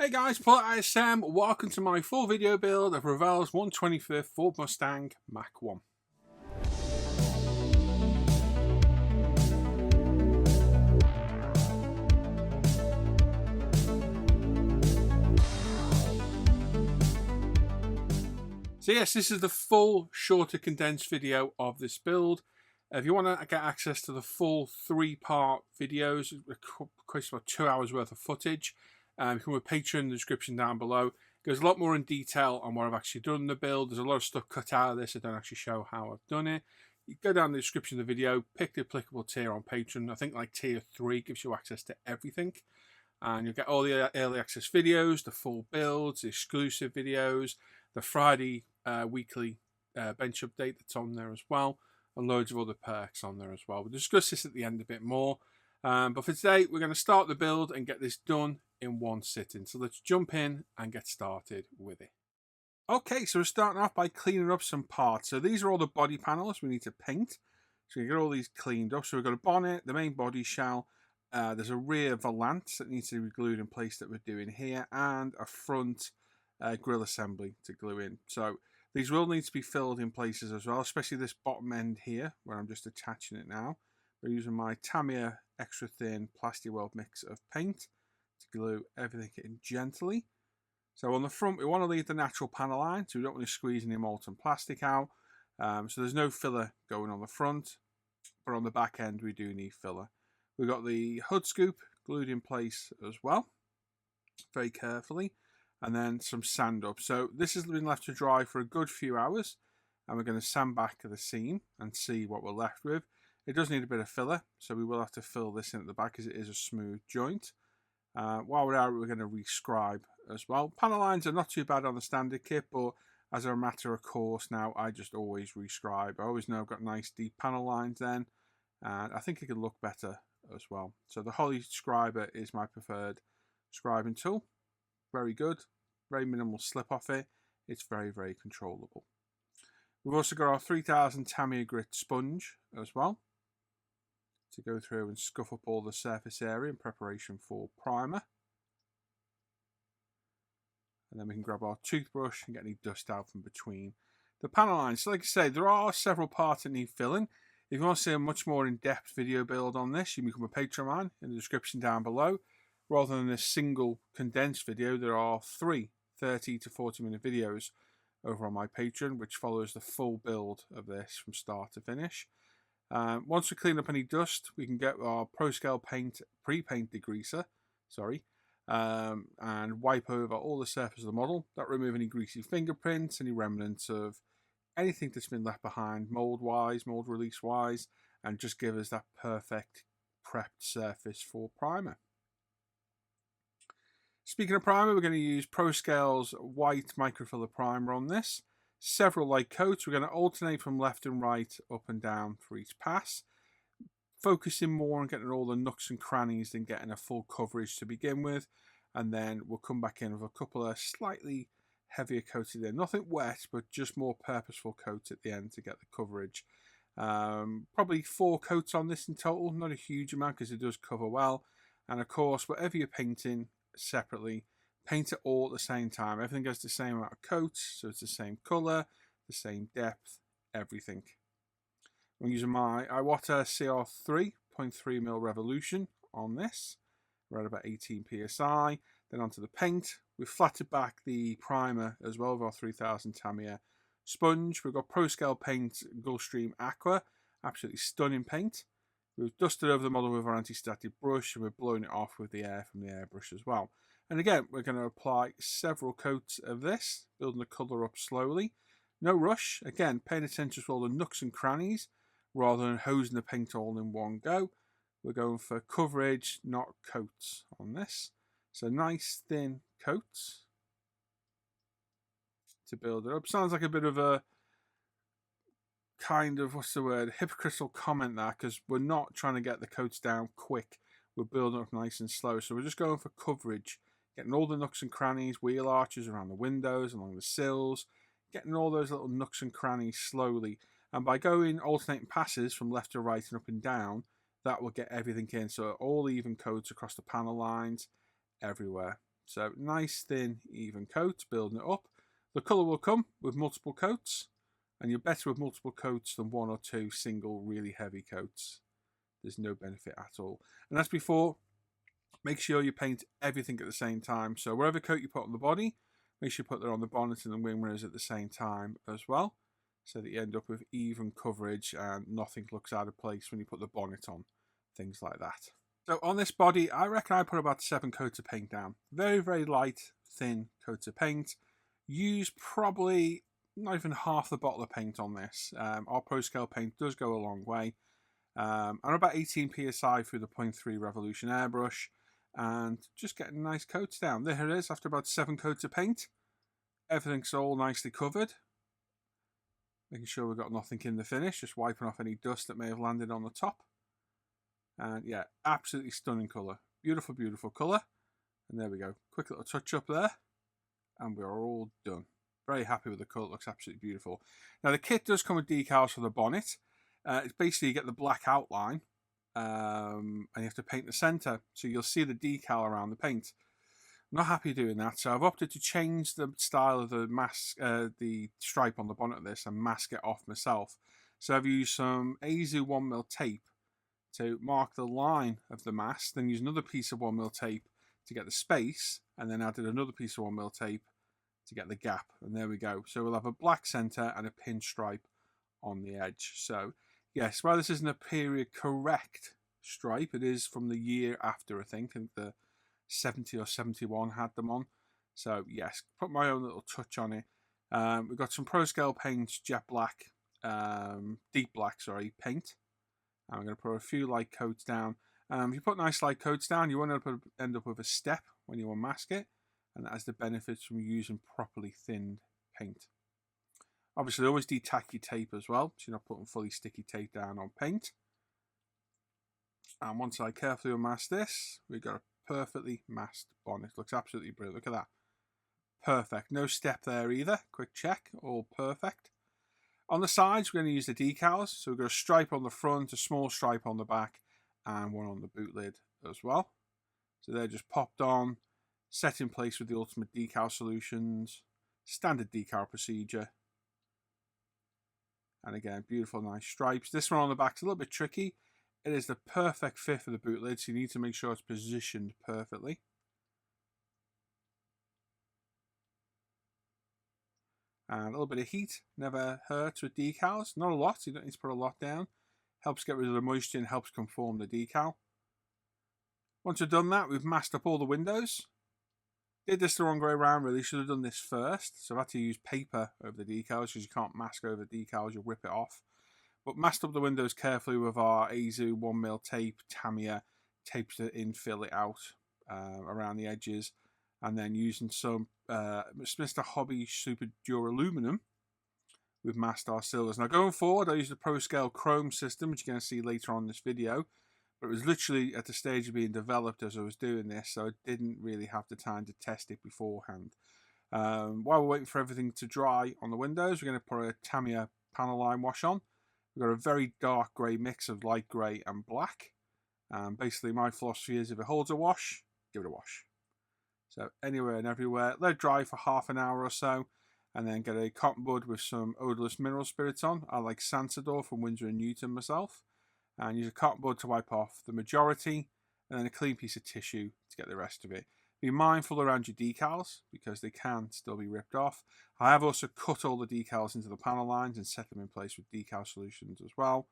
Hey guys, Paul at ISM. Welcome to my full video build of Revell's 125th Ford Mustang Mach 1. So yes, this is the full, shorter, condensed video of this build. If you want to get access to the full 3-part videos, it requires about 2 hours worth of footage. You can with Patreon in the description down below. It goes a lot more in detail on what I've actually done in the build. There's a lot of stuff cut out of this. I don't actually show how I've done it. You go down the description of the video, pick the applicable tier on Patreon. I think like tier 3 gives you access to everything. And you'll get all the early access videos, the full builds, the exclusive videos, the Friday weekly bench update that's on there as well, and loads of other perks on there as well. We'll discuss this at the end a bit more. But for today, we're going to start the build and get this done in one sitting. So let's jump in and get started with it. Okay, so we're starting off by cleaning up some parts. So these are all the body panels we need to paint. So we get all these cleaned up. So we've got a bonnet, the main body shell. There's a rear volant that needs to be glued in place that we're doing here, and a front grille assembly to glue in. So these will need to be filled in places as well, especially this bottom end here where I'm just attaching it now. We're using my Tamiya extra thin plastic weld mix of paint to glue everything in gently. So on the front, we want to leave the natural panel line, so we don't want to squeeze any molten plastic out. So there's no filler going on the front, but on the back end we do need filler. We've got the hood scoop glued in place as well, very carefully, and then some sand up. So this has been left to dry for a good few hours, and we're going to sand back the seam and see what we're left with. It does need a bit of filler, so we will have to fill this in at the back as it is a smooth joint. While we're at it, we're going to rescribe as well. Panel lines are not too bad on the standard kit, but as a matter of course now, I just always rescribe. I always know I've got nice deep panel lines then, and I think it can look better as well. So the Holley Scriber is my preferred scribing tool. Very good, very minimal slip off it. It's very, very controllable. We've also got our 3000 Tamiya grit sponge as well to go through and scuff up all the surface area in preparation for primer. And then we can grab our toothbrush and get any dust out from between the panel lines. So like I say, there are several parts that need filling. If you want to see a much more in-depth video build on this, you can become a Patreon man in the description down below. Rather than this single condensed video, there are 3 30 to 40 minute videos over on my Patreon, which follows the full build of this from start to finish. Once we clean up any dust, we can get our Pro Scale Paint pre-paint degreaser, and wipe over all the surface of the model. That remove any greasy fingerprints, any remnants of anything that's been left behind mold-wise, mold release-wise, and just give us that perfect prepped surface for primer. Speaking of primer, we're going to use ProScale's white microfiller primer on this. Several light coats. We're going to alternate from left and right, up and down for each pass, focusing more on getting all the nooks and crannies than getting a full coverage to begin with, and then we'll come back in with a couple of slightly heavier coats in there. Nothing wet, but just more purposeful coats at the end to get the coverage. Probably 4 coats on this in total, not a huge amount because it does cover well. And of course, whatever you're painting separately, paint it all at the same time. Everything goes the same amount of coats, so it's the same colour, the same depth, everything. I'm using my Iwata CR 3.3mm Revolution on this. We're at about 18 psi. Then onto the paint. We've flattered back the primer as well with our 3000 Tamiya sponge. We've got ProScale Paint Gulfstream Aqua. Absolutely stunning paint. We've dusted over the model with our anti-static brush, and we're blowing it off with the air from the airbrush as well. And again, we're going to apply several coats of this, building the colour up slowly. No rush. Again, paying attention to all the nooks and crannies rather than hosing the paint all in one go. We're going for coverage, not coats on this. So nice thin coats to build it up. Sounds like a bit of a kind of, what's the word, hypocritical comment there, because we're not trying to get the coats down quick. We're building up nice and slow. So we're just going for coverage, getting all the nooks and crannies, wheel arches around the windows, along the sills, getting all those little nooks and crannies slowly. And by going alternating passes from left to right and up and down, that will get everything in. So all even coats across the panel lines, everywhere. So nice, thin, even coat, building it up. The colour will come with multiple coats, and you're better with multiple coats than one or two single really heavy coats. There's no benefit at all. And as before, make sure you paint everything at the same time. So wherever coat you put on the body, make sure you put that on the bonnet and the wing mirrors at the same time as well, so that you end up with even coverage and nothing looks out of place when you put the bonnet on, things like that. So on this body, I reckon I put about 7 coats of paint down. Very, very light, thin coats of paint. Use probably not even half the bottle of paint on this. Our Pro Scale paint does go a long way. I'm about 18 psi through the 0.3 Revolution airbrush, and just getting nice coats down. There it is, after about 7 coats of paint. Everything's all nicely covered. Making sure we've got nothing in the finish, just wiping off any dust that may have landed on the top. And yeah, absolutely stunning colour. Beautiful, beautiful colour. And there we go. Quick little touch up there. And we're all done. Very happy with the colour. It looks absolutely beautiful. Now the kit does come with decals for the bonnet. It's basically you get the black outline. And you have to paint the centre. So you'll see the decal around the paint. I'm not happy doing that. So I've opted to change the style of the mask, the stripe on the bonnet of this, and mask it off myself. So I've used some AZU 1mm tape to mark the line of the mask, then use another piece of 1mm tape to get the space, and then added another piece of 1mm tape to get the gap. And there we go. So we'll have a black centre and a pinstripe on the edge. So yes, while this isn't a period correct stripe, it is from the year after, I think the 70 or 71 had them on. So yes, put my own little touch on it. We've got some Pro Scale paints, jet black, deep black, sorry, paint. I'm going to put a few light coats down. If you put nice light coats down, you won't end up with a step when you unmask it, and that has the benefits from using properly thinned paint. Obviously, always detack your tape as well, so you're not putting fully sticky tape down on paint. And once I carefully unmask this, we've got a perfectly masked bonnet. Looks absolutely brilliant. Look at that. Perfect. No step there either. Quick check. All perfect. On the sides, we're going to use the decals. So we've got a stripe on the front, a small stripe on the back, and one on the boot lid as well. So they're just popped on, set in place with the Ultimate Decal Solutions, standard decal procedure. And again, beautiful, nice stripes. This one on the back is a little bit tricky. It is the perfect fit for the boot lid, so you need to make sure it's positioned perfectly. And a little bit of heat never hurts with decals. Not a lot, you don't need to put a lot down. Helps get rid of the moisture and helps conform the decal. Once we've done that, we've masked up all the windows. Did this the wrong way around, really. Should have done this first. So I've had to use paper over the decals because you can't mask over the decals, you'll rip it off. But masked up the windows carefully with our AZU 1mm tape, Tamiya, tapes to infill it out around the edges. And then using some Mr. Hobby Super Duraluminum, we've masked our silvers. Now going forward, I use the Pro Scale Chrome system, which you're going to see later on in this video. But it was literally at the stage of being developed as I was doing this, so I didn't really have the time to test it beforehand. While we're waiting for everything to dry on the windows, we're going to put a Tamiya panel line wash on. We've got a very dark grey mix of light grey and black. Basically, my philosophy is if it holds a wash, give it a wash. So anywhere and everywhere, let it dry for half an hour or so, and then get a cotton bud with some odourless mineral spirits on. I like Sansador from Winsor & Newton myself. And use a cotton bud to wipe off the majority, and then a clean piece of tissue to get the rest of it. Be mindful around your decals because they can still be ripped off. I have also cut all the decals into the panel lines and set them in place with decal solutions as well.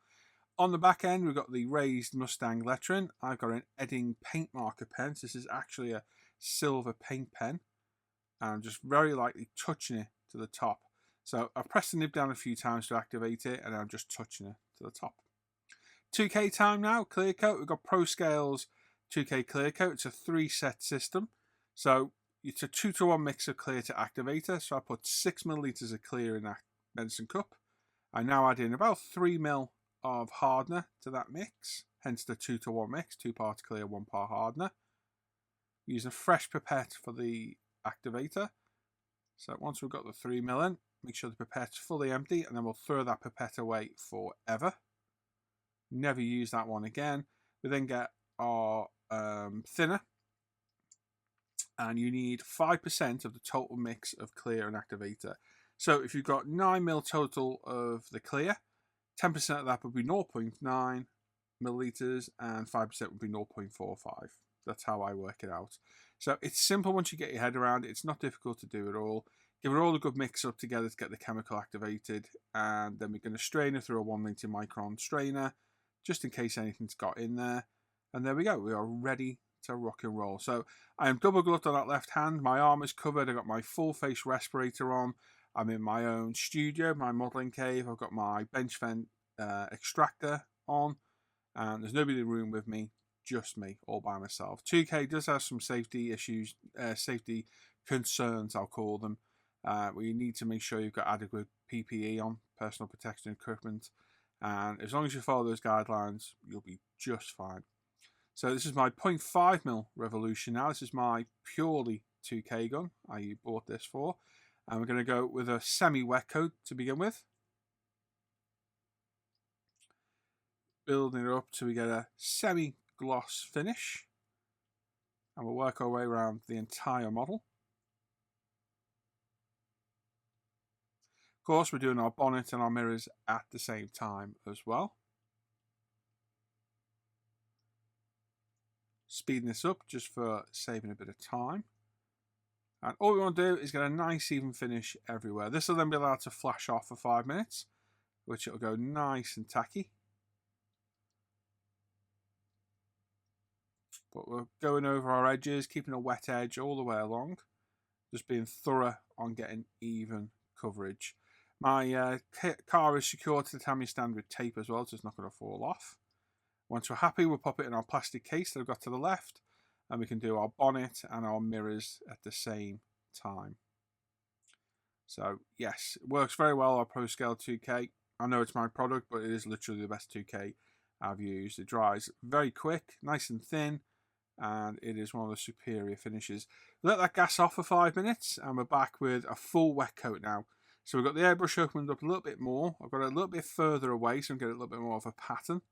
On the back end, we've got the raised Mustang lettering. I've got an Edding paint marker pen. So this is actually a silver paint pen. And I'm just very lightly touching it to the top. So I've pressed the nib down a few times to activate it, and I'm just touching it to the top. 2K time now, clear coat. We've got Pro Scale's 2K clear coat. It's a 3-set system. So it's a 2-to-1 mix of clear to activator. So I put 6ml of clear in that medicine cup. I now add in about 3ml of hardener to that mix. Hence the 2-to-1 mix, 2 parts clear, 1 part hardener. Using a fresh pipette for the activator. So once we've got the 3ml in, make sure the pipette's fully empty, and then we'll throw that pipette away forever. Never use that one again. We then get our thinner, and you need 5% of the total mix of clear and activator. So if you've got 9ml total of the clear, 10% of that would be 0.9 milliliters and 5% would be 0.45. That's how I work it out. So it's simple once you get your head around it. It's not difficult to do at all. Give it all a good mix up together to get the chemical activated, and then we're going to strain it through a 190 micron strainer just in case anything's got in there. And there we go. We are ready to rock and roll. So I am double gloved on that left hand. My arm is covered. I've got my full face respirator on. I'm in my own studio, my modeling cave. I've got my bench vent extractor on, and there's nobody in the room with me, just me, all by myself. 2K does have some safety issues, safety concerns, I'll call them, where you need to make sure you've got adequate PPE on, personal protection equipment, and as long as you follow those guidelines, you'll be just fine. So this is my 0.5mm Revolution now. This is my purely 2K gun I bought this for. And we're going to go with a semi-wet coat to begin with. Building it up till we get a semi-gloss finish. And we'll work our way around the entire model. Of course, we're doing our bonnet and our mirrors at the same time as well. Speeding this up just for saving a bit of time. And all we want to do is get a nice even finish everywhere. This will then be allowed to flash off for 5 minutes, which it'll go nice and tacky. But we're going over our edges, keeping a wet edge all the way along. Just being thorough on getting even coverage. My car is secured to the Tamiya stand with tape as well, so it's not going to fall off. Once we're happy, we'll pop it in our plastic case that I've got to the left, and we can do our bonnet and our mirrors at the same time. So yes, it works very well, our Pro Scale 2K. I know it's my product, but it is literally the best 2K I've used. It dries very quick, nice and thin, and it is one of the superior finishes. Let that gas off for 5 minutes, and we're back with a full wet coat now. So we've got the airbrush opened up a little bit more. I've got it a little bit further away, so I'm getting a little bit more of a pattern.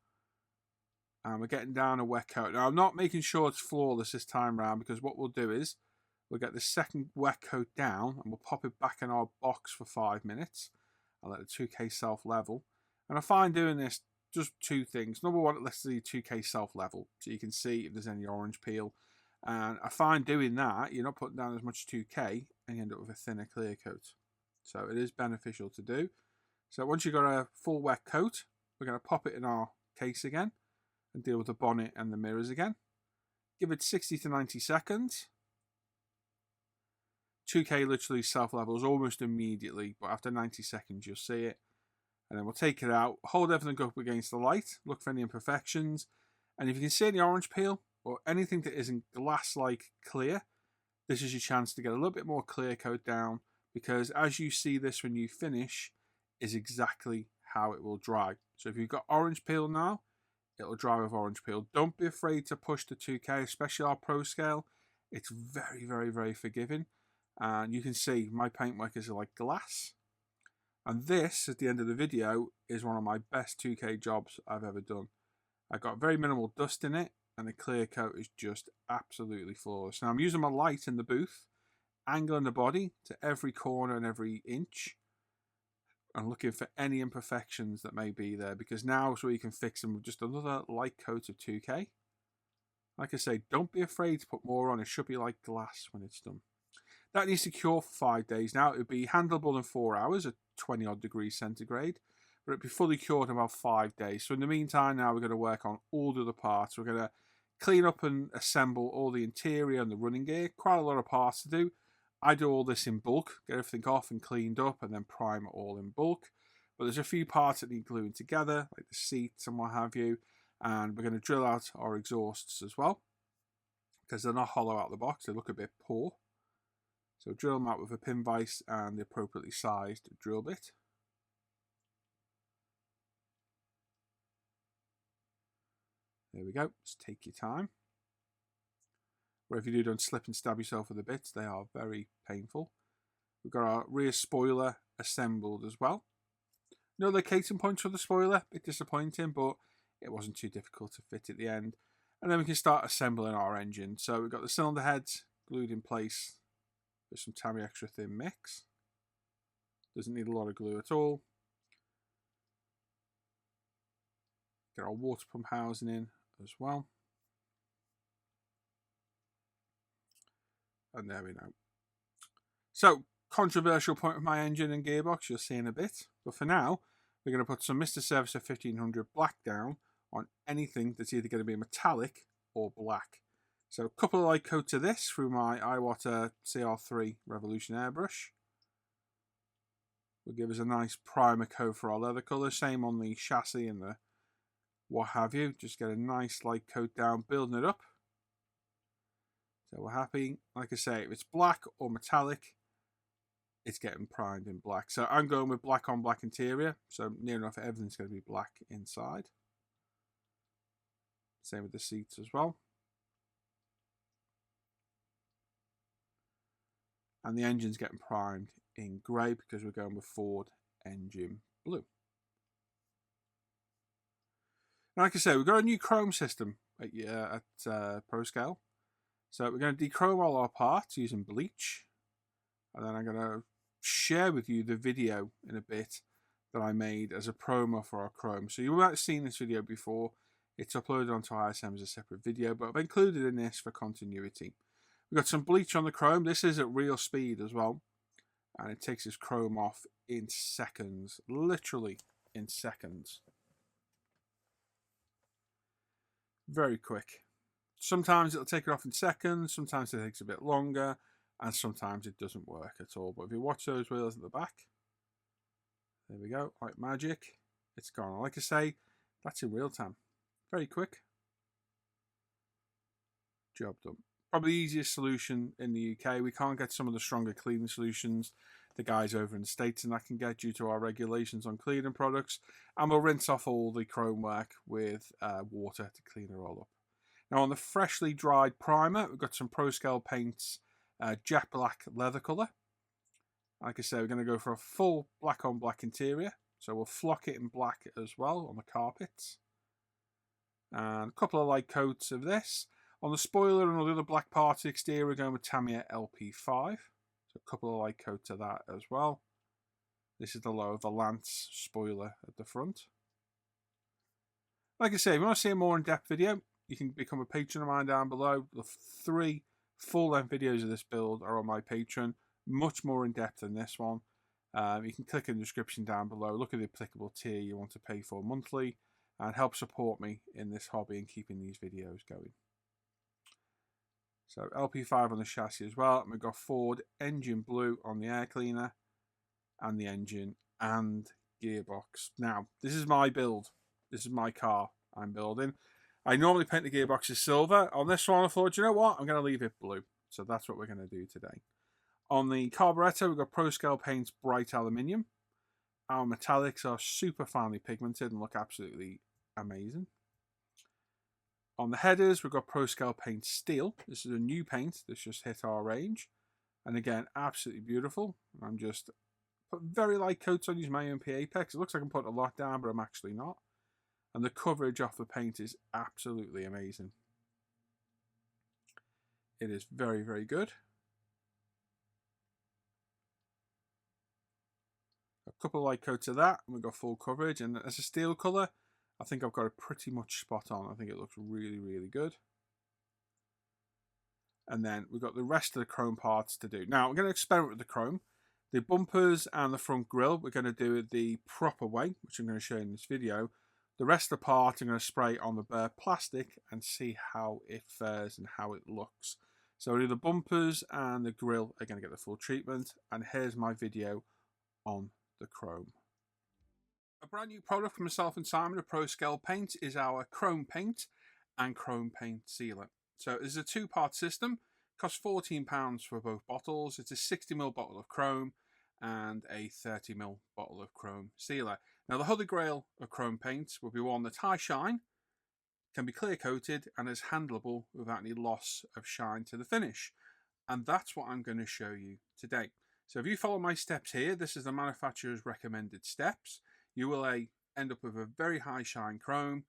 And we're getting down a wet coat. Now, I'm not making sure it's flawless this time around, because what we'll do is we'll get the second wet coat down and we'll pop it back in our box for 5 minutes. I'll let the 2K self-level. And I find doing this just two things. Number one, it lets the 2K self-level, so you can see if there's any orange peel. And I find doing that, you're not putting down as much 2K and you end up with a thinner clear coat. So it is beneficial to do. So once you've got a full wet coat, we're going to pop it in our case again and deal with the bonnet and the mirrors again. Give it 60 to 90 seconds. 2K literally self-levels almost immediately, but after 90 seconds you'll see it. And then we'll take it out, hold everything up against the light, look for any imperfections, and if you can see any orange peel or anything that isn't glass-like clear, this is your chance to get a little bit more clear coat down, because as you see this when you finish, is exactly how it will dry. So if you've got orange peel now, it'll dry with orange peel. Don't be afraid to push the 2K, especially our Pro Scale. It's very, very, very forgiving. And you can see my paintwork is like glass. And this, at the end of the video, is one of my best 2K jobs I've ever done. I got very minimal dust in it, and the clear coat is just absolutely flawless. Now I'm using my light in the booth, angling the body to every corner and every inch, and looking for any imperfections that may be there, because now is where you can fix them with just another light coat of 2K. Like I say, don't be afraid to put more on. It should be like glass when it's done. That needs to cure for 5 days. Now, it would be handleable in 4 hours at 20 odd degrees centigrade, but it'd be fully cured in about 5 days. So in the meantime, now we're going to work on all the other parts. We're going to clean up and assemble all the interior and the running gear. Quite a lot of parts to do. I do all this in bulk, get everything off and cleaned up, and then prime it all in bulk. But there's a few parts that need gluing together, like the seats and what have you. And we're going to drill out our exhausts as well, because they're not hollow out the box. They look a bit poor. So drill them out with a pin vise and the appropriately sized drill bit. There we go. Just take your time. Wherever you do, don't slip and stab yourself with the bits. They are very painful. We've got our rear spoiler assembled as well. No locating points for the spoiler. A bit disappointing, but it wasn't too difficult to fit at the end. And then we can start assembling our engine. So we've got the cylinder heads glued in place with some Tamiya Extra Thin Mix. Doesn't need a lot of glue at all. Get our water pump housing in as well. And there we go. So, controversial point with my engine and gearbox, you'll see in a bit. But for now, we're going to put some Mr. Servicer 1500 black down on anything that's either going to be metallic or black. So a couple of light coats of this through my Iwata CR3 Revolution airbrush. Will give us a nice primer coat for our leather colour. Same on the chassis and the what have you. Just get a nice light coat down, building it up. So we're happy. Like I say, if it's black or metallic, it's getting primed in black. So I'm going with black on black interior. So near enough everything's going to be black inside. Same with the seats as well. And the engine's getting primed in grey because we're going with Ford engine blue. And like I say, we've got a new chrome system at ProScale. So we're going to dechrome all our parts using bleach. And then I'm going to share with you the video in a bit that I made as a promo for our chrome. So you might have seen this video before. It's uploaded onto ISM as a separate video, but I've included in this for continuity. We've got some bleach on the chrome. This is at real speed as well. And it takes this chrome off in seconds. Literally in seconds. Very quick. Sometimes it'll take it off in seconds. Sometimes it takes a bit longer. And sometimes it doesn't work at all. But if you watch those wheels at the back. There we go. Like magic. It's gone. Like I say, that's in real time. Very quick. Job done. Probably the easiest solution in the UK. We can't get some of the stronger cleaning solutions the guys over in the States and that can get due to our regulations on cleaning products. And we'll rinse off all the chrome work with water to clean it all up. Now on the freshly dried primer, we've got some ProScale paints, jet black leather colour. Like I say, we're going to go for a full black on black interior. So we'll flock it in black as well on the carpets. And a couple of light coats of this. On the spoiler and all the other black parts of the exterior, we're going with Tamiya LP5. So a couple of light coats of that as well. This is the low of the Lance spoiler at the front. Like I say, if you want to see a more in-depth video, you can become a patron of mine down below. The 3 full-length videos of this build are on my Patreon. Much more in-depth than this one. You can click in the description down below. Look at the applicable tier you want to pay for monthly. And help support me in this hobby and keeping these videos going. So LP5 on the chassis as well. And we've got Ford engine blue on the air cleaner and the engine and gearbox. Now, this is my build. This is my car I'm building. I normally paint the gearboxes silver. On this one, I thought, you know what? I'm going to leave it blue. So that's what we're going to do today. On the carburetor, we've got ProScale Paints Bright Aluminium. Our metallics are super finely pigmented and look absolutely amazing. On the headers, we've got ProScale Paint Steel. This is a new paint that's just hit our range. And again, absolutely beautiful. I'm just putting very light coats on using my UMP Apex. It looks like I'm putting a lot down, but I'm actually not. And the coverage off the paint is absolutely amazing. It is very, very good. A couple of light coats of that, and we've got full coverage. And as a steel colour, I think I've got it pretty much spot on. I think it looks really, really good. And then we've got the rest of the chrome parts to do. Now, I'm going to experiment with the chrome. The bumpers and the front grille, we're going to do it the proper way, which I'm going to show you in this video. The rest of the part, I'm going to spray on the bare plastic and see how it fares and how it looks. So the bumpers and the grille are going to get the full treatment. And here's my video on the chrome. A brand new product from myself and Simon of ProScale Paint is our chrome paint and chrome paint sealer. So it's a 2-part system. It costs £14 for both bottles. It's a 60ml bottle of chrome and a 30ml bottle of chrome sealer. Now the holy grail of chrome paint will be one that's high shine, can be clear coated and is handleable without any loss of shine to the finish. And that's what I'm going to show you today. So if you follow my steps here, this is the manufacturer's recommended steps. You will end up with a very high shine chrome,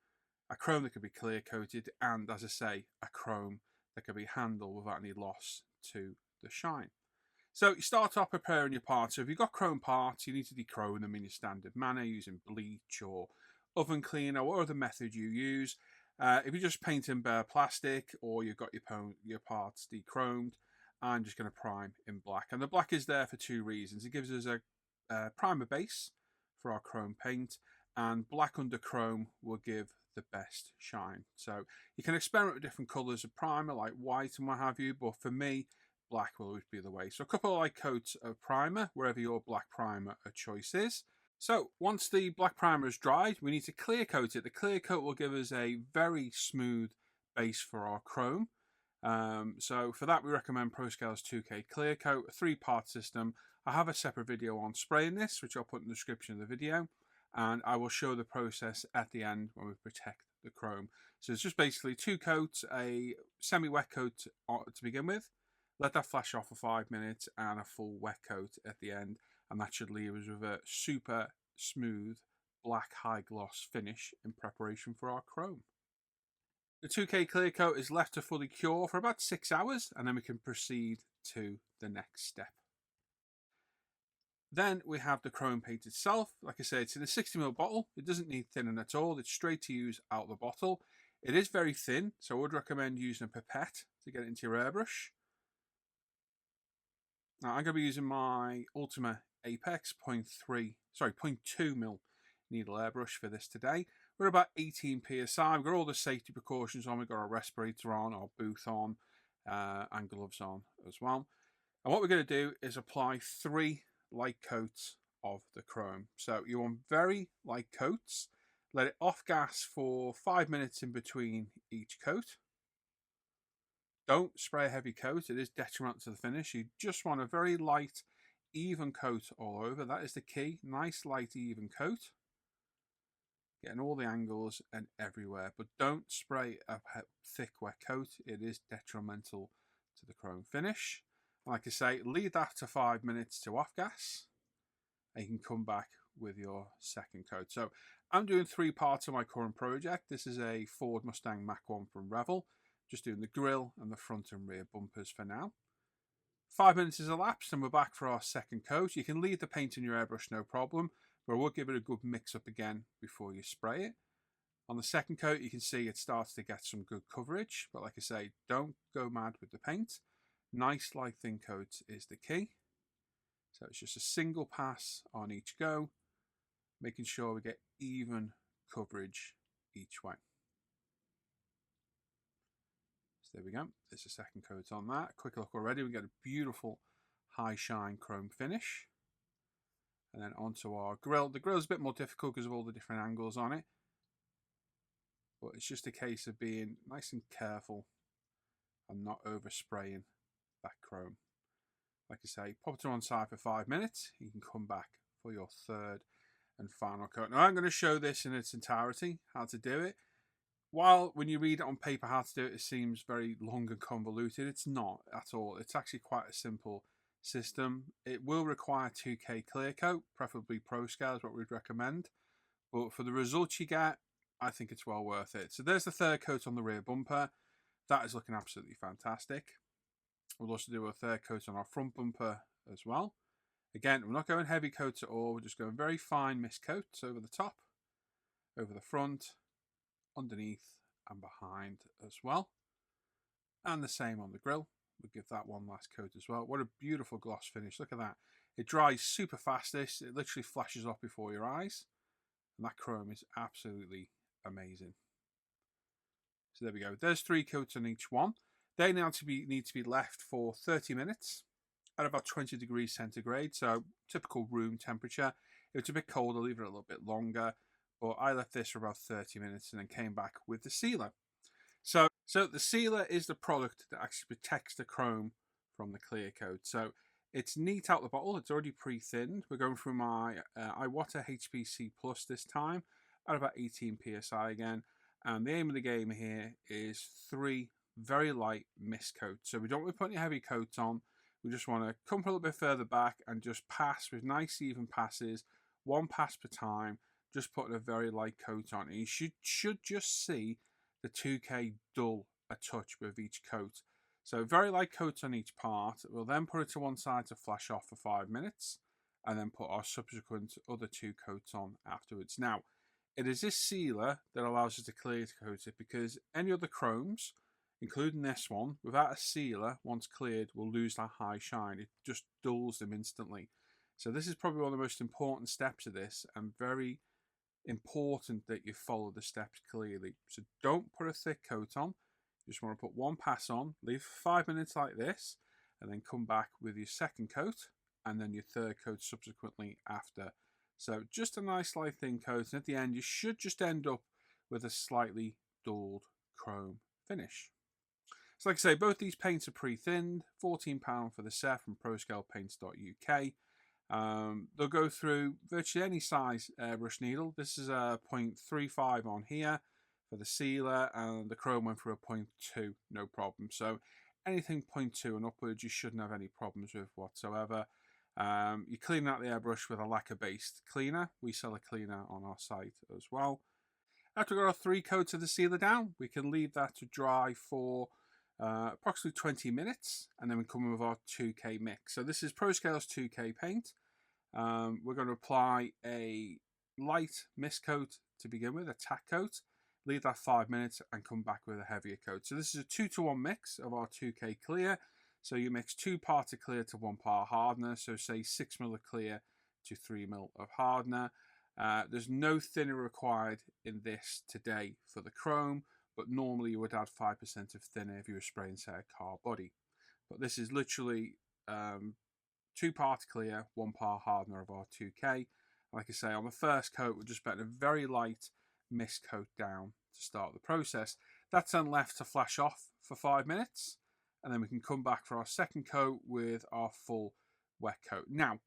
a chrome that can be clear coated, and as I say, a chrome that can be handled without any loss to the shine. So you start off preparing your parts. So if you've got chrome parts, you need to dechrome them in your standard manner using bleach or oven cleaner or other method you use. If you're just painting bare plastic or you've got your parts dechromed, I'm just going to prime in black. And the black is there for two reasons. It gives us a primer base for our chrome paint, and black under chrome will give the best shine. So you can experiment with different colours of primer like white and what have you, but for me, black will always be the way. So a couple of light coats of primer, wherever your black primer of choice is. So once the black primer is dried, we need to clear coat it. The clear coat will give us a very smooth base for our chrome. So for that, we recommend ProScale's 2K clear coat, a 3-part system. I have a separate video on spraying this, which I'll put in the description of the video, and I will show the process at the end when we protect the chrome. So it's just basically 2 coats, a semi-wet coat to begin with, let that flash off for 5 minutes, and a full wet coat at the end, and that should leave us with a super smooth black high gloss finish in preparation for our chrome. The 2K clear coat is left to fully cure for about 6 hours, and then we can proceed to the next step. Then we have the chrome paint itself. Like I say, it's in a 60ml bottle. It doesn't need thinning at all. It's straight to use out the bottle. It is very thin, so I would recommend using a pipette to get it into your airbrush. Now I'm going to be using my Ultima Apex 0.2mm needle airbrush for this today. We're about 18 psi. We've got all the safety precautions on. We've got our respirator on, our boot on, and gloves on as well. And what we're going to do is apply 3 light coats of the chrome. So you want very light coats. Let it off gas for 5 minutes in between each coat. Don't spray a heavy coat. It is detrimental to the finish. You just want a very light, even coat all over. That is the key. Nice, light, even coat. Getting all the angles and everywhere. But don't spray a thick, wet coat. It is detrimental to the chrome finish. Like I say, leave that to 5 minutes to off gas, and you can come back with your second coat. So I'm doing 3 parts of my current project. This is a Ford Mustang Mach 1 from Revell. Just doing the grille and the front and rear bumpers for now. 5 minutes has elapsed and we're back for our second coat. You can leave the paint in your airbrush, no problem, but I will give it a good mix up again before you spray it. On the second coat, you can see it starts to get some good coverage, but like I say, don't go mad with the paint. Nice light thin coat is the key. So it's just a single pass on each go, making sure we get even coverage each way. So there we go. There's a second coat on that. Quick look already. We get a beautiful high shine chrome finish. And then onto our grill. The grill's a bit more difficult because of all the different angles on it. But it's just a case of being nice and careful and not overspraying that chrome. Like I say, pop it to one side for 5 minutes. You can come back for your third and final coat. Now I'm going to show this in its entirety, how to do it. While when you read it on paper how to do it, it seems very long and convoluted. It's not at all. It's actually quite a simple system. It will require 2K clear coat, preferably ProScale is what we'd recommend. But for the results you get, I think it's well worth it. So there's the third coat on the rear bumper. That is looking absolutely fantastic. We'll also do a third coat on our front bumper as well. Again, we're not going heavy coats at all. We're just going very fine mist coats over the top, over the front, underneath and behind as well. And the same on the grill. We'll give that one last coat as well. What a beautiful gloss finish. Look at that. It dries super fast. This, it literally flashes off before your eyes. And that chrome is absolutely amazing. So there we go. There's 3 coats on each one. They need to be left for 30 minutes at about 20 degrees centigrade. So typical room temperature. If it's a bit cold, I'll leave it a little bit longer. But I left this for about 30 minutes and then came back with the sealer. So the sealer is the product that actually protects the chrome from the clear coat. So it's neat out the bottle. It's already pre-thinned. We're going through my Iwata HPC Plus this time at about 18 psi again. And the aim of the game here is 3 very light mist coats. So we don't want to put any heavy coats on. We just want to come a little bit further back and just pass with nice even passes, 1 pass per time, just putting a very light coat on. And you should just see the 2K dull a touch with each coat. So very light coat on each part. We'll then put it to one side to flash off for 5 minutes, and then put our subsequent other 2 coats on afterwards. Now, it is this sealer that allows us to clear coat it, because any other chromes, including this one, without a sealer, once cleared, will lose that high shine. It just dulls them instantly. So this is probably one of the most important steps of this, and very important that you follow the steps clearly. So don't put a thick coat on. You just want to put one pass on, leave for 5 minutes like this, and then come back with your second coat, and then your third coat subsequently after. So just a nice light thin coat, and at the end you should just end up with a slightly dulled chrome finish. So like I say, both these paints are pre-thinned, £14 for the set from proscalepaints.uk. They'll go through virtually any size airbrush needle. This is a 0.35 on here for the sealer, and the chrome went through a 0.2, no problem. So anything 0.2 and upwards you shouldn't have any problems with whatsoever. You clean out the airbrush with a lacquer-based cleaner. We sell a cleaner on our site as well. After we've got our 3 coats of the sealer down, we can leave that to dry for approximately 20 minutes, and then we come in with our 2K mix. So this is ProScale's 2K paint. We're going to apply a light mist coat to begin with, a tack coat, leave that 5 minutes, and come back with a heavier coat. So this is a 2-to-1 mix of our 2K clear. So you mix 2 parts of clear to 1 part hardener, so say 6 ml of clear to 3 ml of hardener. There's no thinner required in this today for the chrome, but normally you would add 5% of thinner if you were spraying, say, a car body. But this is literally 2 parts clear, 1 part hardener of our 2K. Like I say, on the first coat, we're just putting a very light mist coat down to start the process. That's then left to flash off for 5 minutes, and then we can come back for our second coat with our full wet coat. Now,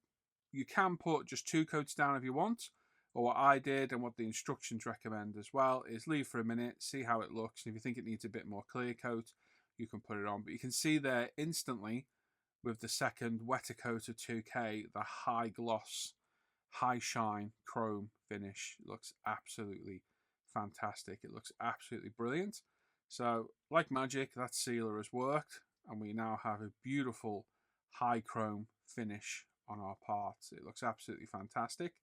you can put just 2 coats down if you want, or what I did and what the instructions recommend as well is leave for a minute, see how it looks, and if you think it needs a bit more clear coat, you can put it on. But you can see there instantly with the second wetter coat of 2K, the high gloss, high shine chrome finish. It looks absolutely fantastic. It looks absolutely brilliant. So like magic, that sealer has worked, and we now have a beautiful high chrome finish on our parts. It looks absolutely fantastic.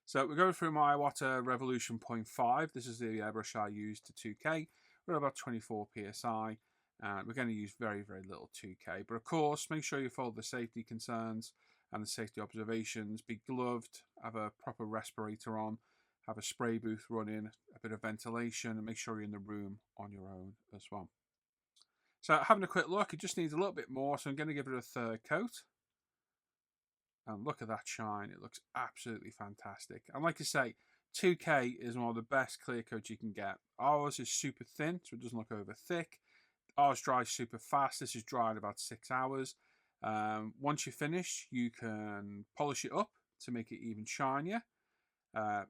So we're going through my Iwata Revolution 0.5. This is the airbrush I used to 2K. We're about 24 psi, and we're going to use very, very little 2K. But of course, make sure you follow the safety concerns and the safety observations. Be gloved, have a proper respirator on, have a spray booth running, a bit of ventilation, and make sure you're in the room on your own as well. So having a quick look, it just needs a little bit more, so I'm going to give it a third coat. And look at that shine. It looks absolutely fantastic. And like I say, 2K is one of the best clear coats you can get. Ours is super thin, so it doesn't look over thick. Ours dries super fast. This is dry in about 6 hours. Once you finish, you can polish it up to make it even shinier.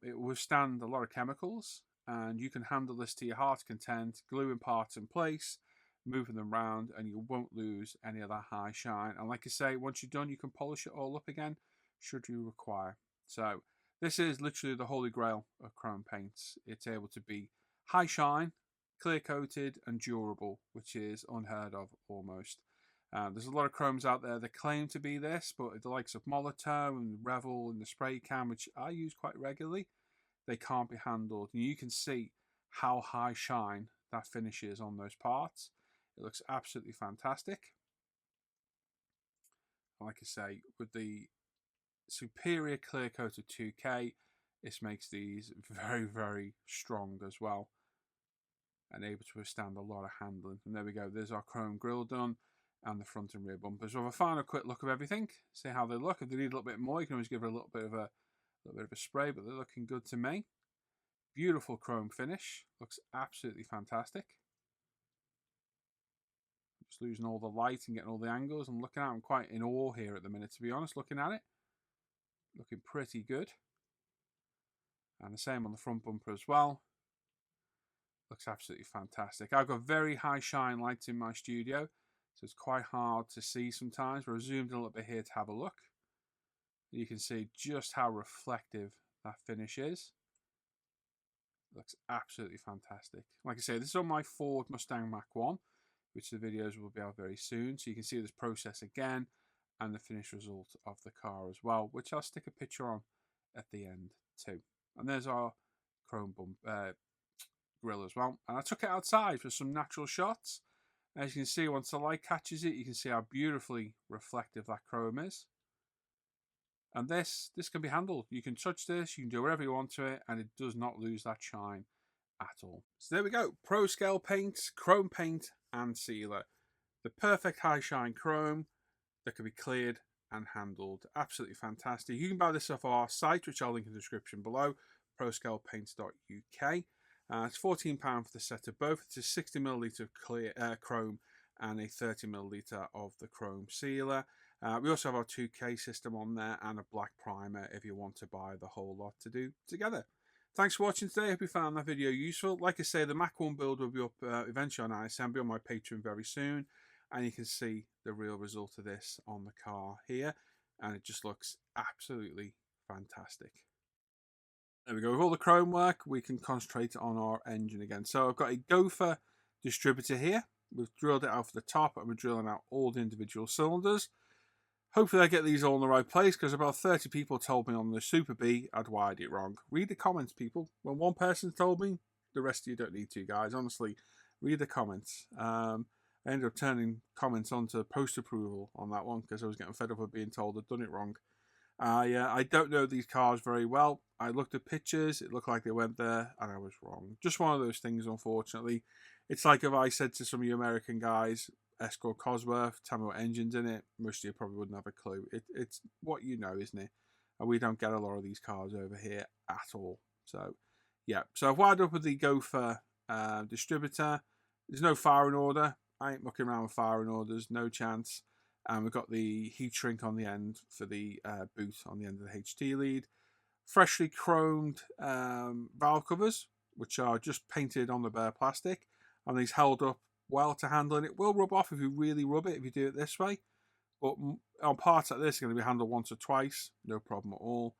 It will withstand a lot of chemicals, and you can handle this to your heart's content, gluing parts in place, moving them around, and you won't lose any of that high shine. And like I say, once you're done, you can polish it all up again should you require. So this is literally the holy grail of chrome paints. It's able to be high shine, clear coated, and durable, which is unheard of almost. There's a lot of chromes out there that claim to be this, but the likes of Molotow and Revell and the spray can, which I use quite regularly, they can't be handled. And you can see how high shine that finish is on those parts. It looks absolutely fantastic. Like I say, with the superior clear coat of 2K, this makes these very, very strong as well, and able to withstand a lot of handling. And there we go, there's our chrome grille done, and the front and rear bumpers. So if I find a quick look of everything, see how they look. If they need a little bit more, you can always give it a little bit of a spray, but they're looking good to me. Beautiful chrome finish, looks absolutely fantastic. Just losing all the light and getting all the angles. I'm looking at it, I'm quite in awe here at the minute, to be honest, looking at it. Looking pretty good. And the same on the front bumper as well. Looks absolutely fantastic. I've got very high shine lights in my studio, so it's quite hard to see sometimes, but I've zoomed in a little bit here to have a look. You can see just how reflective that finish is. Looks absolutely fantastic. Like I say, this is on my Ford Mustang Mach 1. which the videos will be out very soon. So you can see this process again and the finished result of the car as well, which I'll stick a picture on at the end too. And there's our chrome grill as well. And I took it outside for some natural shots. As you can see, once the light catches it, you can see how beautifully reflective that chrome is. And this can be handled. You can touch this, you can do whatever you want to it, and it does not lose that shine at all. So there we go. Pro scale paint, chrome paint, and sealer. The perfect high shine chrome that can be cleared and handled. Absolutely fantastic. You can buy this off our site, which I'll link in the description below, proscalepaints.uk. It's £14 for the set of both. It's a 60ml clear chrome and a 30ml of the chrome sealer. We also have our 2K system on there and a black primer if you want to buy the whole lot to do together. Thanks for watching today. I hope you found that video useful. Like I say, the Mach 1 build will be up eventually on ISM, be on my Patreon very soon. And you can see the real result of this on the car here. And it just looks absolutely fantastic. There we go. With all the chrome work, we can concentrate on our engine again. So I've got a gopher distributor here. We've drilled it out for the top and we're drilling out all the individual cylinders. Hopefully I get these all in the right place, because about 30 people told me on the Super B I'd wired it wrong. Read the comments, people. When one person told me, the rest of you don't need to, guys. Honestly, read the comments. I ended up turning comments onto post approval on that one because I was getting fed up of being told I'd done it wrong. I don't know these cars very well. I looked at pictures, it looked like they went there, and I was wrong. Just one of those things, unfortunately. It's like if I said to some of you American guys, Escort Cosworth, tell me what engine's in it, most of you probably wouldn't have a clue. It's what you know, isn't it? And we don't get a lot of these cars over here at all. So, yeah. So I've wired up with the Gopher distributor. There's no firing order. I ain't mucking around with firing orders, no chance. And we've got the heat shrink on the end for the boot on the end of the HT lead. Freshly chromed valve covers, which are just painted on the bare plastic. And these held up well to handle, and it will rub off if you really rub it, if you do it this way. But on parts like this, it's going to be handled once or twice, no problem at all.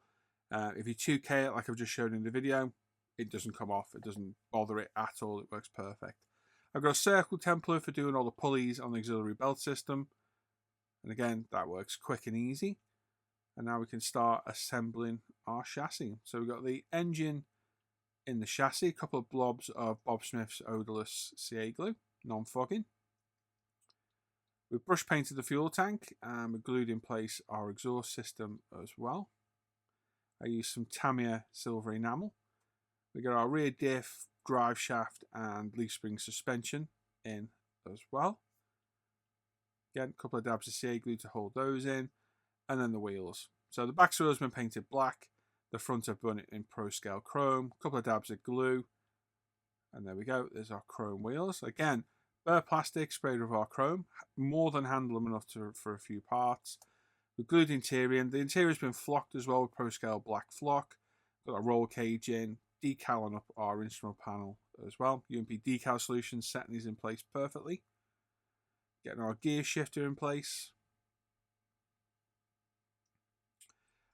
If you 2K it, like I've just shown in the video, it doesn't come off. It doesn't bother it at all. It works perfect. I've got a circle template for doing all the pulleys on the auxiliary belt system. And again, that works quick and easy. And now we can start assembling our chassis. So we've got the engine in the chassis, a couple of blobs of Bob Smith's odorless CA glue, non-fogging. We've brush painted the fuel tank and we've glued in place our exhaust system as well. I used some Tamiya silver enamel. We got our rear diff, drive shaft and leaf spring suspension in as well. Again, a couple of dabs of CA glue to hold those in. And then the wheels. So the back wheels have been painted black. The front I've done it in Pro Scale Chrome. A couple of dabs of glue. And there we go. There's our chrome wheels. Again, bare plastic sprayed with our chrome. More than handle enough for a few parts. We glued the interior in. The interior's been flocked as well with Pro Scale black flock. Got a roll cage in. Decaling up our instrument panel as well. UMP decal solution, setting these in place perfectly. Getting our gear shifter in place.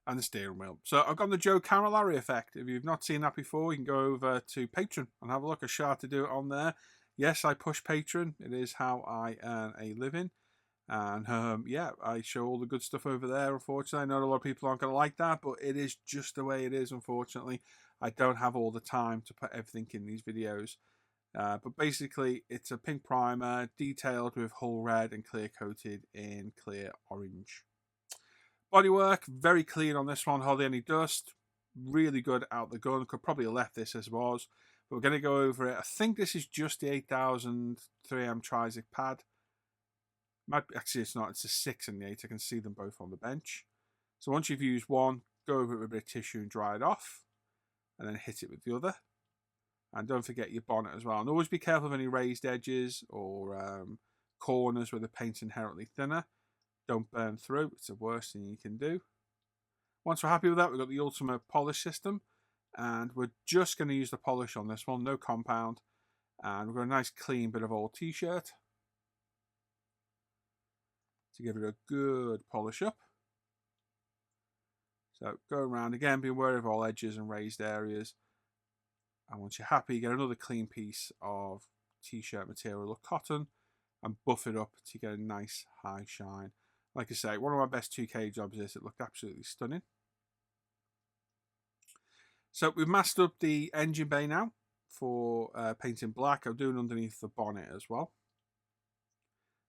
And the steering wheel. So I've got the Joe Camilleri effect. If you've not seen that before, you can go over to Patreon and have a look. I shot to do it on there. Yes, I push Patreon. It is how I earn a living. And yeah, I show all the good stuff over there, unfortunately. I know a lot of people aren't going to like that, but it is just the way it is, unfortunately. I don't have all the time to put everything in these videos. But basically, it's a pink primer, detailed with hull red and clear coated in clear orange. Bodywork, very clean on this one, hardly any dust. Really good out the gun. Could probably have left this as was. But we're going to go over it. I think this is just the 8000 3M Trizic pad. Actually, it's not. It's a 6 and the 8. I can see them both on the bench. So once you've used one, go over it with a bit of tissue and dry it off. And then hit it with the other. And don't forget your bonnet as well. And always be careful of any raised edges or corners where the paint's inherently thinner. Don't burn through. It's the worst thing you can do. Once we're happy with that, we've got the ultimate polish system. And we're just going to use the polish on this one. No compound. And we've got a nice clean bit of old t-shirt. To give it a good polish up. So go around again, be aware of all edges and raised areas. And once you're happy, get another clean piece of t-shirt material or cotton and buff it up to get a nice high shine. Like I say, one of my best 2K jobs is it looked absolutely stunning. So we've masked up the engine bay now for painting black. I'm doing underneath the bonnet as well.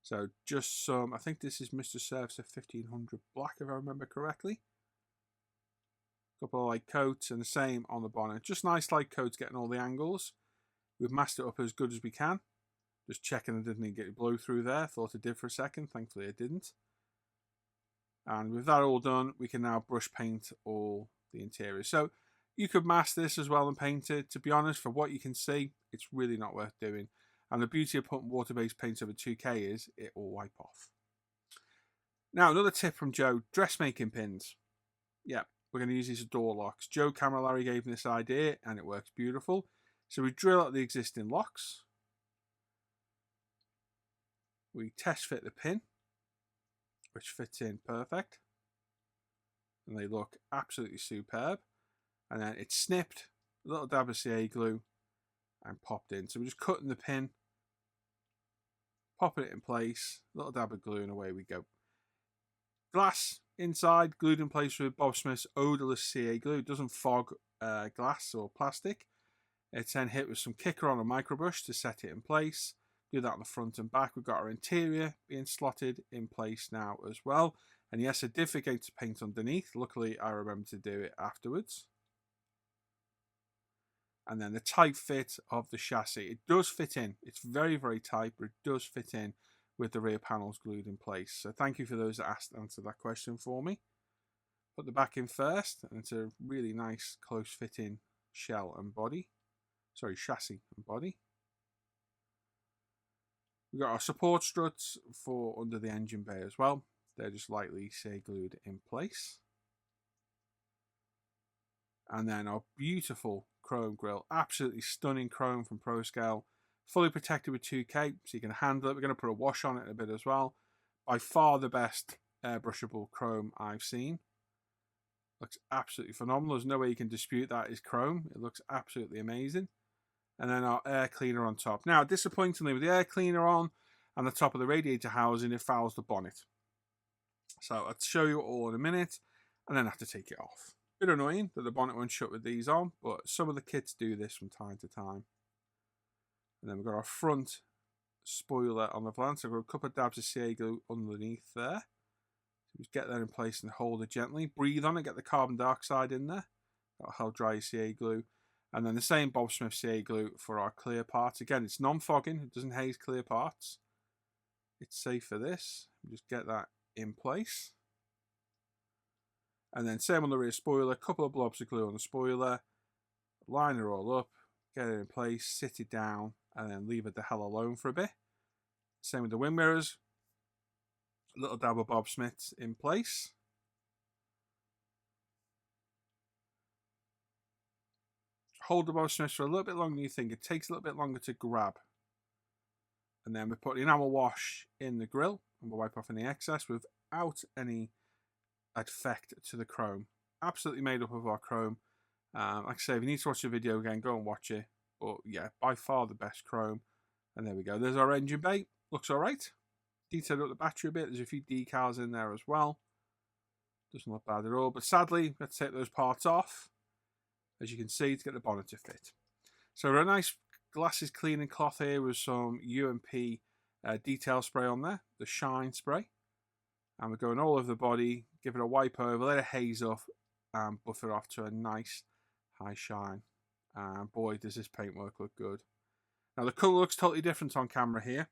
So just some, I think this is Mr. Surfacer 1500 black if I remember correctly. A couple of light coats and the same on the bonnet. Just nice light coats getting all the angles. We've masked it up as good as we can. Just checking it didn't get blow through there. Thought it did for a second. Thankfully it didn't. And with that all done, we can now brush paint all the interior. So you could mask this as well and paint it. To be honest, for what you can see, it's really not worth doing. And the beauty of putting water-based paint over 2K is it will wipe off. Now, another tip from Joe, dressmaking pins. Yeah, we're going to use these as door locks. Joe Camilleri gave me this idea and it works beautiful. So we drill out the existing locks. We test fit the pin, which fits in perfect. And they look absolutely superb. And then it's snipped, a little dab of CA glue, and popped in. So we're just cutting the pin, popping it in place, a little dab of glue, and away we go. Glass inside, glued in place with Bob Smith's odorless CA glue. It doesn't fog glass or plastic. It's then hit with some kicker on a microbrush to set it in place. Do that on the front and back. We've got our interior being slotted in place now as well. And yes, I did forget to paint underneath. Luckily, I remembered to do it afterwards. And then the tight fit of the chassis. It does fit in. It's very, very tight, but it does fit in with the rear panels glued in place. So thank you for those that answered that question for me. Put the back in first, and it's a really nice close fitting shell and body. Sorry, chassis and body. We've got our support struts for under the engine bay as well. They're just lightly CA glued in place. And then our beautiful chrome grille, absolutely stunning chrome from ProScale, fully protected with 2K, so you can handle it. We're going to put a wash on it in a bit as well. By far the best airbrushable chrome I've seen. Looks absolutely phenomenal. There's no way you can dispute that is chrome. It looks absolutely amazing. And then our air cleaner on top. Now, disappointingly, with the air cleaner on and the top of the radiator housing, it fouls the bonnet. So I'll show you all in a minute, and then have to take it off. Bit annoying that the bonnet won't shut with these on, but some of the kits do this from time to time. And then we've got our front spoiler on the flange. So I've got a couple of dabs of CA glue underneath there. So just get that in place and hold it gently. Breathe on it, get the carbon dioxide in there. That'll help dry your CA glue. And then the same Bob Smith CA glue for our clear parts. Again, it's non-fogging. It doesn't haze clear parts. It's safe for this. Just get that in place. And then same on the rear spoiler. A couple of blobs of glue on the spoiler. Line it all up. Get it in place. Sit it down. And then leave it the hell alone for a bit. Same with the wing mirrors. A little dab of Bob Smith's in place. Hold the Bob Smiths for a little bit longer than you think. It takes a little bit longer to grab. And then we put the enamel wash in the grill. And we'll wipe off any excess without any effect to the chrome. Absolutely made up of our chrome. Like I say, if you need to watch the video again, go and watch it. But yeah, by far the best chrome. And there we go. There's our engine bay. Looks alright. Detailed up the battery a bit. There's a few decals in there as well. Doesn't look bad at all. But sadly, let's take those parts off. As you can see, to get the bonnet to fit. So we've got a nice glasses cleaning cloth here with some UMP detail spray on there. The shine spray. And we're going all over the body. Give it a wipe over. Let it haze off. And buff it off to a nice high shine. And boy, does this paintwork look good. Now the colour looks totally different on camera here.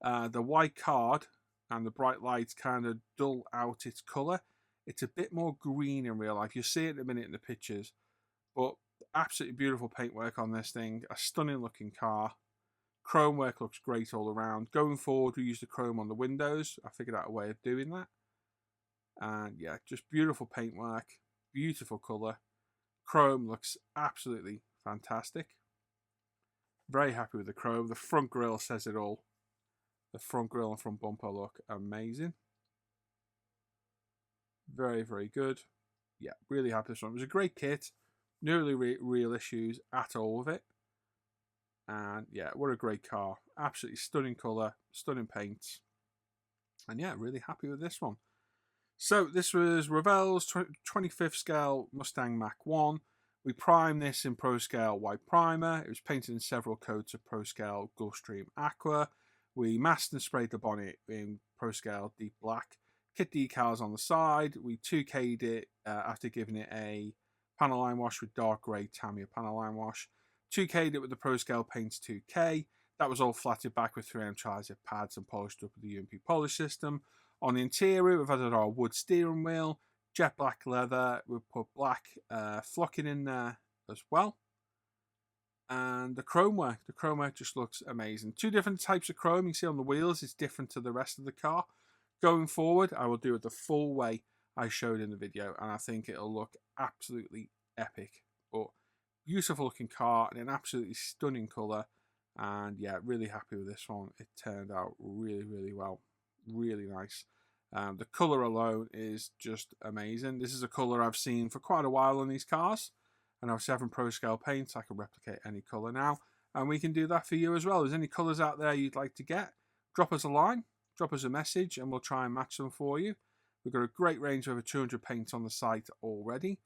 The white card and the bright lights kind of dull out its colour. It's a bit more green in real life. You'll see it in a minute in the pictures. But absolutely beautiful paintwork on this thing. A stunning looking car. Chrome work looks great all around. Going forward, we use the chrome on the windows. I figured out a way of doing that. And yeah, just beautiful paintwork. Beautiful colour. Chrome looks absolutely fantastic. Very happy with the chrome. The front grille says it all. The front grille and front bumper look amazing. Very, very good. Yeah, really happy with this one. It was a great kit. No really real issues at all with it. And yeah, what a great car. Absolutely stunning colour, stunning paint. And yeah, really happy with this one. So this was Revell's 25th scale Mustang Mach 1. We primed this in Pro Scale White Primer. It was painted in several coats of Pro Scale Gulfstream Aqua. We masked and sprayed the bonnet in Pro Scale Deep Black. Kit decals on the side. We 2K'd it after giving it a panel line wash with dark grey Tamiya panel line wash. 2K'd it with the Pro Scale Paints 2K. That was all flatted back with 3M Tri-Zip pads and polished up with the UMP polish system. On the interior, we've added our wood steering wheel, jet black leather. We've put black flocking in there as well. And the chrome work just looks amazing. Two different types of chrome you see on the wheels. It's different to the rest of the car. Going forward, I will do it the full way I showed in the video, and I think it'll look absolutely epic. But beautiful looking car and an absolutely stunning colour. And yeah, really happy with this one. It turned out really, really well. Really nice. The colour alone is just amazing. This is a colour I've seen for quite a while on these cars. And obviously having Pro Scale paints, I can replicate any colour now. And we can do that for you as well. If there's any colours out there you'd like to get, drop us a line, drop us a message, and we'll try and match them for you. We've got a great range of over 200 paints on the site already,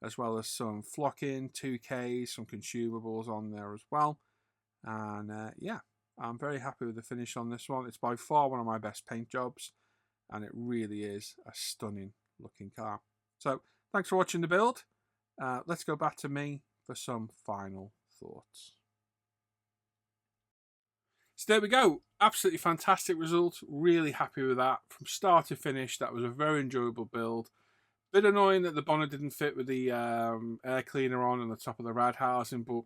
as well as some flocking, 2Ks, some consumables on there as well. And yeah, I'm very happy with the finish on this one. It's by far one of my best paint jobs, and it really is a stunning looking car. So thanks for watching the build. Let's go back to me for some final thoughts. So there we go. Absolutely fantastic result. Really happy with that. From start to finish, that was a very enjoyable build. Bit annoying that the bonnet didn't fit with the air cleaner on the top of the rad housing, but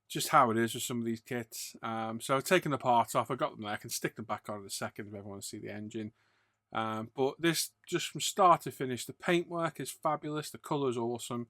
just how it is with some of these kits. So I've taken the parts off. I got them there. I can stick them back on in a second if I want to see the engine. But this, just from start to finish, the paintwork is fabulous. The colour is awesome.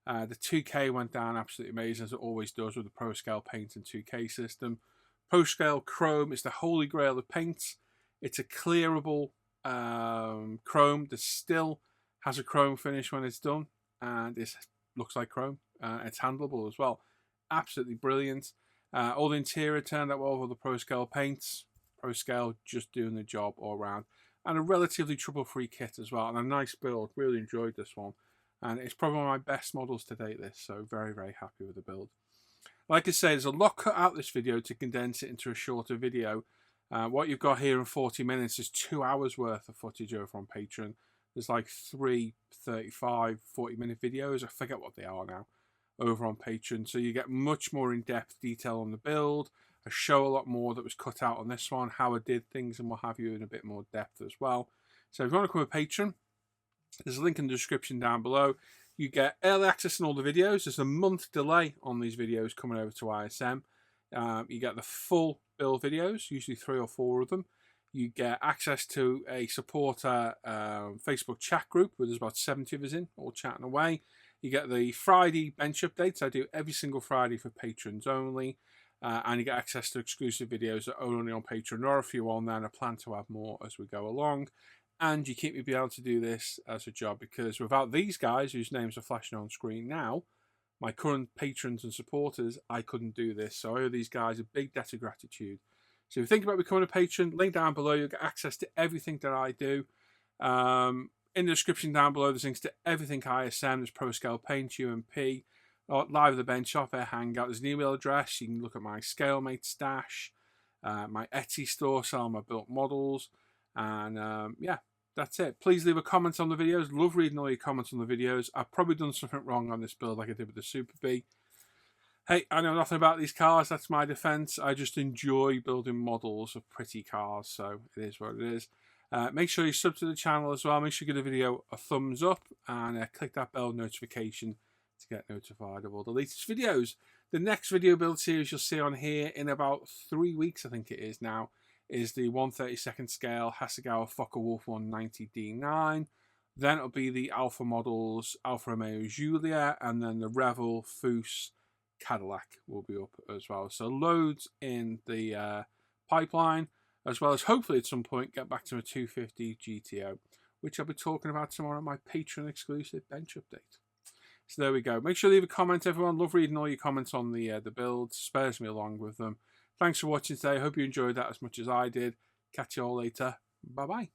The 2K went down absolutely amazing, as it always does with the Pro Scale paint and 2K system. Pro Scale Chrome is the holy grail of paints. It's a clearable chrome that still has a chrome finish when it's done, and it looks like chrome. It's handleable as well. Absolutely brilliant. All the interior turned out well with the Pro Scale paints. Pro Scale just doing the job all around. And a relatively trouble-free kit as well. And a nice build. Really enjoyed this one. And it's probably one of my best models to date, this. So very, very happy with the build. Like I say, there's a lot cut out this video to condense it into a shorter video. What you've got here in 40 minutes is 2 hours worth of footage over on Patreon. There's like 3 35, 40-minute videos. I forget what they are now over on Patreon. So you get much more in-depth detail on the build. I show a lot more that was cut out on this one, how I did things and what have you in a bit more depth as well. So if you want to become a patron, there's a link in the description down below. You get early access on all the videos. There's a month delay on these videos coming over to ISM. You get the full build videos, usually 3 or 4 of them. You get access to a supporter Facebook chat group where there's about 70 of us in, all chatting away. You get the Friday bench updates. I do every single Friday for patrons only. And you get access to exclusive videos that are only on Patreon. There are a few on there, and I plan to have more as we go along. And you keep me being able to do this as a job, because without these guys, whose names are flashing on screen now, my current patrons and supporters, I couldn't do this. So I owe these guys a big debt of gratitude. So if you think about becoming a patron, link down below. You'll get access to everything that I do. In the description down below, there's links to everything ISM. There's Pro Scale Paint, UMP, Live at the Bench, Off Air Hangouts. There's an email address. You can look at my ScaleMate stash, my Etsy store, sell my built models. And yeah, that's it. Please leave a comment on the videos. Love reading all your comments on the videos. I've probably done something wrong on this build like I did with the Super B. Hey, I know nothing about these cars. That's my defense. I just enjoy building models of pretty cars. So it is what it is. Make sure you sub to the channel as well. Make sure you give the video a thumbs up and click that bell notification to get notified of all the latest videos. The next video build series you'll see on here in about 3 weeks, I think it is now, is the 1/32 scale Hasegawa Focke-Wulf 190 D9. Then it'll be the Alpha models, Alfa Romeo Giulia, and then the Revell Foose Cadillac will be up as well. So loads in the pipeline, as well as hopefully at some point get back to a 250 GTO, which I'll be talking about tomorrow on my Patreon exclusive bench update. So there we go. Make sure to leave a comment, everyone. Love reading all your comments on the builds. Spares me along with them. Thanks for watching today. Hope you enjoyed that as much as I did. Catch you all later. Bye-bye.